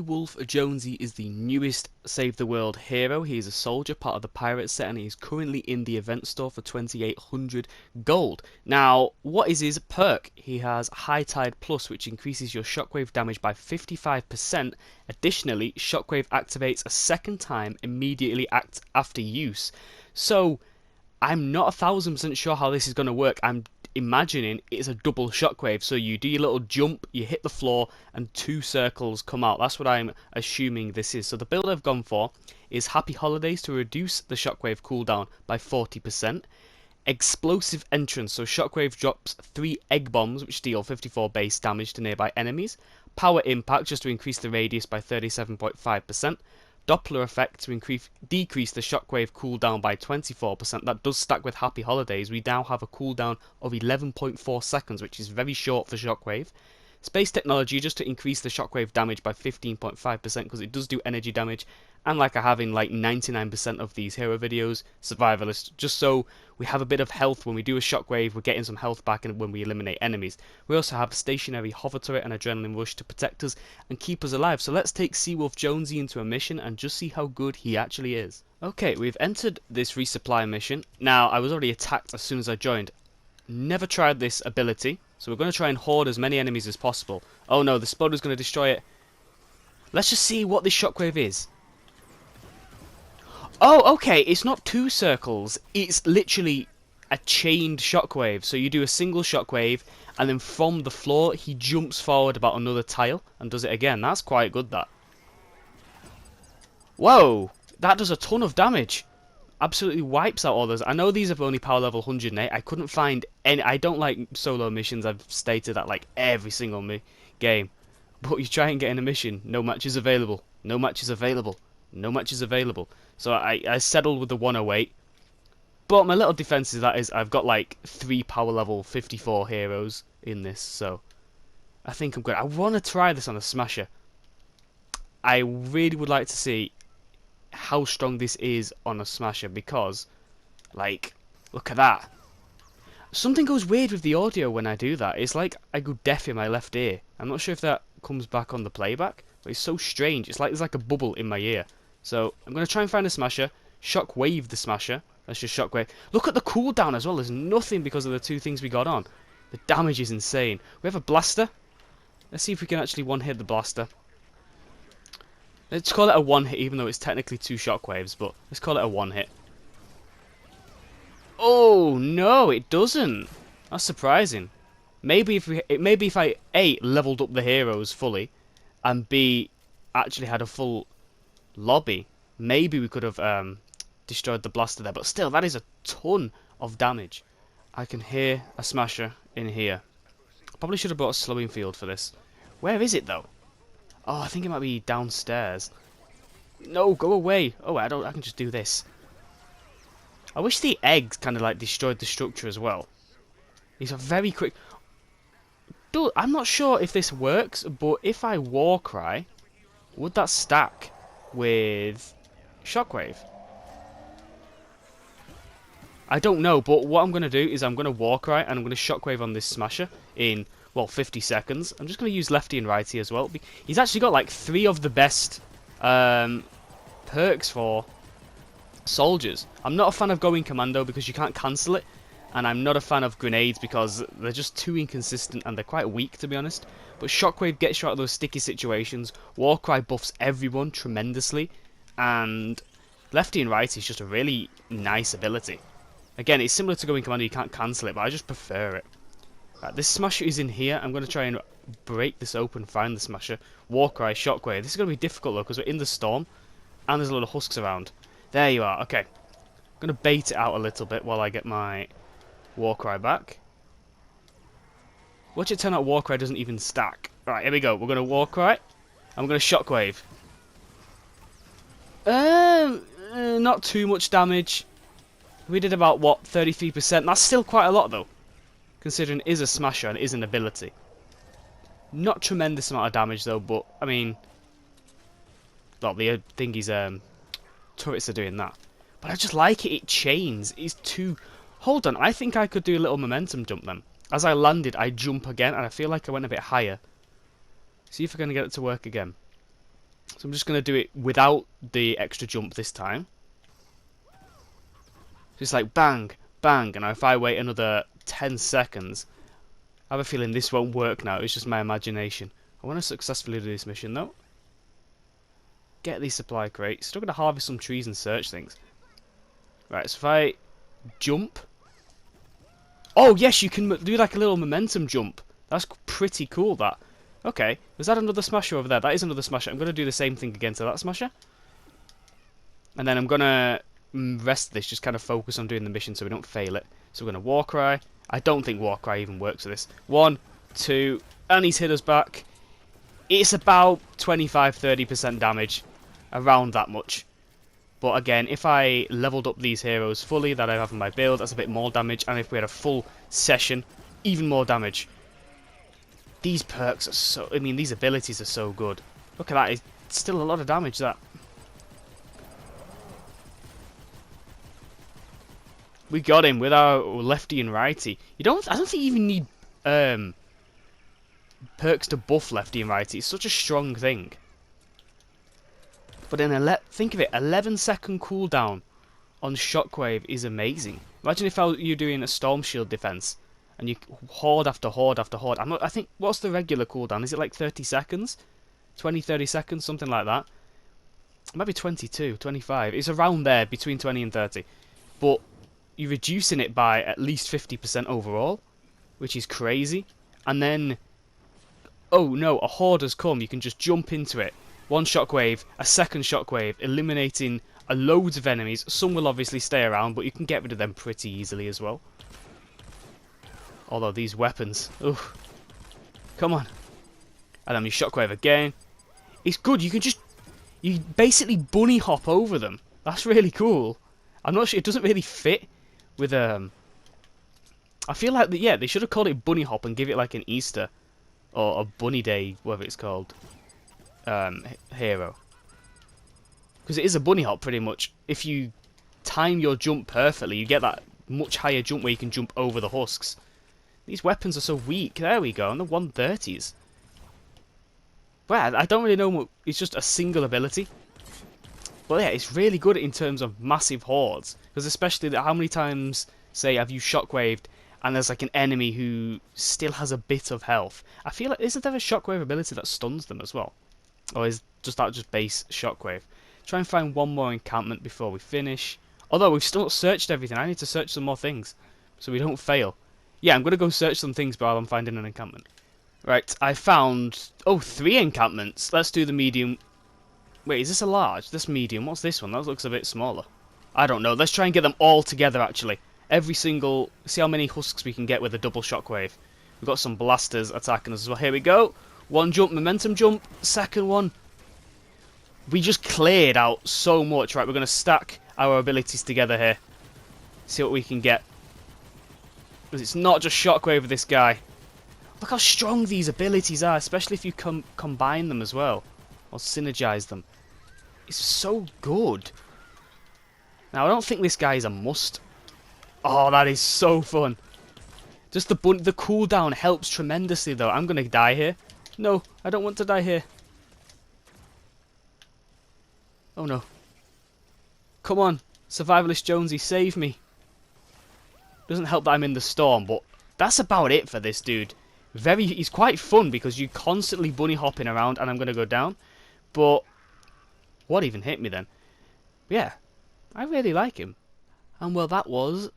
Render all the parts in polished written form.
Wolf Jonesy is the newest Save the World hero. He is a soldier, part of the pirate set, and he is currently in the event store for 2,800 gold. Now, what is his perk? He has High Tide Plus, which increases your shockwave damage by 55%. Additionally, shockwave activates a second time immediately after use. So, I'm not 1,000% sure how this is going to work. I'm imagining it's a double shockwave, so you do your little jump, you hit the floor, and two circles come out. That's what I'm assuming this is. So the build I've gone for is Happy Holidays to reduce the shockwave cooldown by 40%. Explosive Entrance, so shockwave drops 3 egg bombs which deal 54 base damage to nearby enemies. Power Impact, just to increase the radius by 37.5%. Doppler Effect to decrease the shockwave cooldown by 24%. That does stack with Happy Holidays. We now have a cooldown of 11.4 seconds, which is very short for shockwave. Space Technology, just to increase the shockwave damage by 15.5%, because it does do energy damage. And like I have in like 99% of these hero videos, Survivalist, just so we have a bit of health when we do a shockwave, we're getting some health back and when we eliminate enemies. We also have Stationary Hover Turret and Adrenaline Rush to protect us and keep us alive. So let's take Wolf Jonesy into a mission and just see how good he actually is. Okay, we've entered this resupply mission. Now, I was already attacked as soon as I joined. Never tried this ability, so we're going to try and hoard as many enemies as possible. Oh no, the Sploder's going to destroy it. Let's just see what this shockwave is. Oh, okay, it's not 2 circles, it's literally a chained shockwave. So you do a single shockwave, and then from the floor, he jumps forward about another tile, and does it again. That's quite good, that. Whoa, that does a ton of damage. Absolutely wipes out all those. I know these are only power level 108. I couldn't find any. I don't like solo missions. I've stated that like every single game. But you try and get in a mission, no match is available. No match is available. No match is available. So I settled with the 108. But my little defense is I've got like 3 power level 54 heroes in this. So I think I'm good. I want to try this on a smasher. I really would like to see how strong this is on a smasher, because like, look at that. Something goes weird with the audio when I do that. It's like I go deaf in my left ear. I'm not sure if that comes back on the playback, but it's so strange. It's like there's like a bubble in my ear. So I'm going to try and find a smasher, shockwave the smasher. Let's just shockwave. Look at the cooldown as well. There's nothing because of the 2 things we got on. The damage is insane. We have a blaster. Let's see if we can actually one-hit the blaster. Let's call it a 1-hit, even though it's technically 2 shockwaves, but let's call it a 1-hit. Oh no, it doesn't. That's surprising. Maybe if I A, leveled up the heroes fully, and B, actually had a full lobby, maybe we could have destroyed the blaster there. But still, that is a ton of damage. I can hear a smasher in here. Probably should have brought a slowing field for this. Where is it though? Oh, I think it might be downstairs. No, go away. Oh, I can just do this. I wish the eggs kind of like destroyed the structure as well. These are very quick. Dude, I'm not sure if this works, but if I war cry, would that stack with shockwave? I don't know, but what I'm going to do is I'm going to war cry and I'm going to shockwave on this smasher in, well, 50 seconds. I'm just going to use lefty and righty as well. He's actually got like 3 of the best perks for soldiers. I'm not a fan of going commando because you can't cancel it. And I'm not a fan of grenades because they're just too inconsistent and they're quite weak, to be honest. But shockwave gets you out of those sticky situations. Warcry buffs everyone tremendously. And lefty and righty is just a really nice ability. Again, it's similar to going commando, you can't cancel it, but I just prefer it. Right, this smasher is in here. I'm going to try and break this open, find the smasher. Warcry, shockwave. This is going to be difficult though, because we're in the storm. And there's a lot of husks around. There you are, okay. I'm going to bait it out a little bit while I get my Warcry back. Watch it turn out Warcry doesn't even stack. Right, here we go. We're going to Warcry. And we're going to shockwave. Not too much damage. We did about, what, 33%? That's still quite a lot, though. Considering it is a smasher and it is an ability. Not tremendous amount of damage, though, but, I mean... Well, the thing is, turrets are doing that. But I just like it. It chains. It's too... Hold on, I think I could do a little momentum jump then. As I landed, I jump again, and I feel like I went a bit higher. See if I can get it to work again. So I'm just going to do it without the extra jump this time. Just like bang, bang, and if I wait another 10 seconds, I have a feeling this won't work now. It's just my imagination. I want to successfully do this mission though. Get these supply crates. Still going to harvest some trees and search things. Right, so if I jump. Oh yes, you can do like a little momentum jump. That's pretty cool, that. Okay, was that another smasher over there? That is another smasher. I'm going to do the same thing again to that smasher. And then I'm going to rest this, just kind of focus on doing the mission so we don't fail it. So we're going to war cry. I don't think war cry even works for this. 1, 2, and he's hit us back. It's about 25-30% damage. Around that much. But again, if I leveled up these heroes fully that I have in my build, that's a bit more damage. And if we had a full session, even more damage. These perks are so... I mean, these abilities are so good. Look at that. It's still a lot of damage, that. We got him with our lefty and righty. I don't think you even need perks to buff lefty and righty. It's such a strong thing. But then, think of it, 11-second cooldown on Shockwave is amazing. Imagine if you're doing a Storm Shield defense, and you horde after horde after horde. I think, what's the regular cooldown? Is it like 30 seconds? 20, 30 seconds, something like that. Maybe 22, 25. It's around there, between 20 and 30. But you're reducing it by at least 50% overall, which is crazy. And then, oh no, a horde has come. You can just jump into it. One shockwave, a second shockwave, eliminating loads of enemies. Some will obviously stay around, but you can get rid of them pretty easily as well. Although these weapons, oof. Come on. And then you shockwave again. It's good, you basically bunny hop over them. That's really cool. I'm not sure, it doesn't really fit with, I feel like, yeah, they should have called it bunny hop and give it like an Easter. Or a bunny day, whatever it's called. Hero. Because it is a bunny hop pretty much. If you time your jump perfectly, you get that much higher jump where you can jump over the husks. These weapons are so weak. There we go, on the 130s. Well, I don't really know what, it's just a single ability. But yeah, it's really good in terms of massive hordes. Because especially how many times, say, have you shockwaved and there's like an enemy who still has a bit of health. I feel like, isn't there a shockwave ability that stuns them as well? Or is that just base shockwave? Try and find one more encampment before we finish. Although we've still not searched everything. I need to search some more things. So we don't fail. Yeah, I'm going to go search some things while I'm finding an encampment. Right, I found... oh, 3 encampments. Let's do the medium. Wait, is this a large? This medium. What's this one? That looks a bit smaller. I don't know. Let's try and get them all together, actually. Every single... see how many husks we can get with a double shockwave. We've got some blasters attacking us as well. Here we go. One jump, momentum jump. Second one. We just cleared out so much. Right, we're going to stack our abilities together here. See what we can get. Because it's not just shockwave with this guy. Look how strong these abilities are, especially if you combine them as well. Or synergize them. It's so good. Now, I don't think this guy is a must. Oh, that is so fun. Just the cooldown helps tremendously, though. I'm going to die here. No, I don't want to die here. Oh, no. Come on, Survivalist Jonesy, save me. Doesn't help that I'm in the storm, but that's about it for this dude. He's quite fun because you constantly bunny hopping around, and I'm going to go down. But what even hit me then? Yeah, I really like him. And well, that was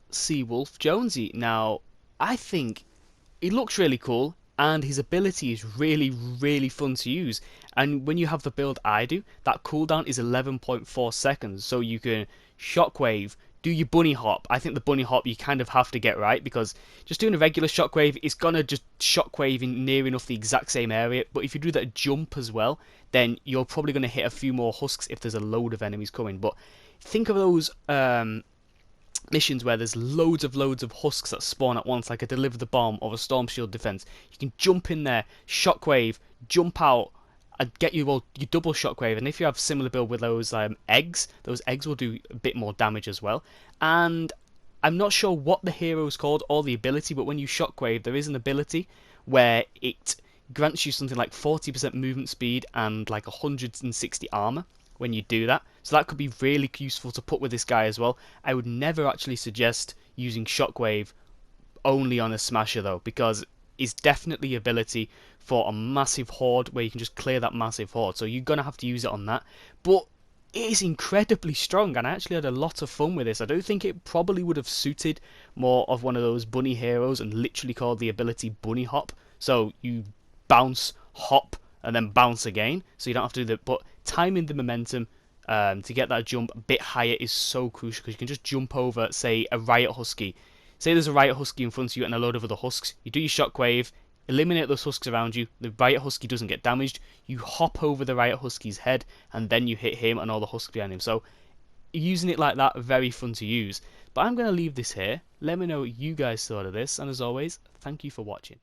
Wolf Jonesy. Now, I think he looks really cool, and his ability is really, really fun to use. And when you have the build I do, that cooldown is 11.4 seconds, so you can shockwave, do your bunny hop. I think the bunny hop you kind of have to get right, because just doing a regular shockwave is going to just shockwave in near enough the exact same area. But if you do that jump as well, then you're probably going to hit a few more husks if there's a load of enemies coming. But think of those missions where there's loads of husks that spawn at once, like a deliver the bomb or a storm shield defense. You can jump in there, shockwave, jump out, and get your double shockwave. And if you have similar build with those eggs will do a bit more damage as well. And I'm not sure what the hero is called or the ability, but when you shockwave, there is an ability where it grants you something like 40% movement speed and like 160 armor when you do that. So that could be really useful to put with this guy as well. I would never actually suggest using Shockwave only on a smasher though, because it's definitely ability for a massive horde where you can just clear that massive horde. So you're gonna have to use it on that. But it is incredibly strong, and I actually had a lot of fun with this. I do think it probably would have suited more of one of those bunny heroes and literally called the ability bunny hop. So you bounce, hop, and then bounce again. So you don't have to do that. But timing the momentum to get that jump a bit higher is so crucial, because you can just jump over, say, a riot husky. Say there's a riot husky in front of you and a load of other husks. You do your shockwave, eliminate those husks around you. The riot husky doesn't get damaged. You hop over the riot husky's head, and then you hit him and all the husks behind him. So using it like that, very fun to use. But I'm going to leave this here. Let me know what you guys thought of this, and as always, thank you for watching.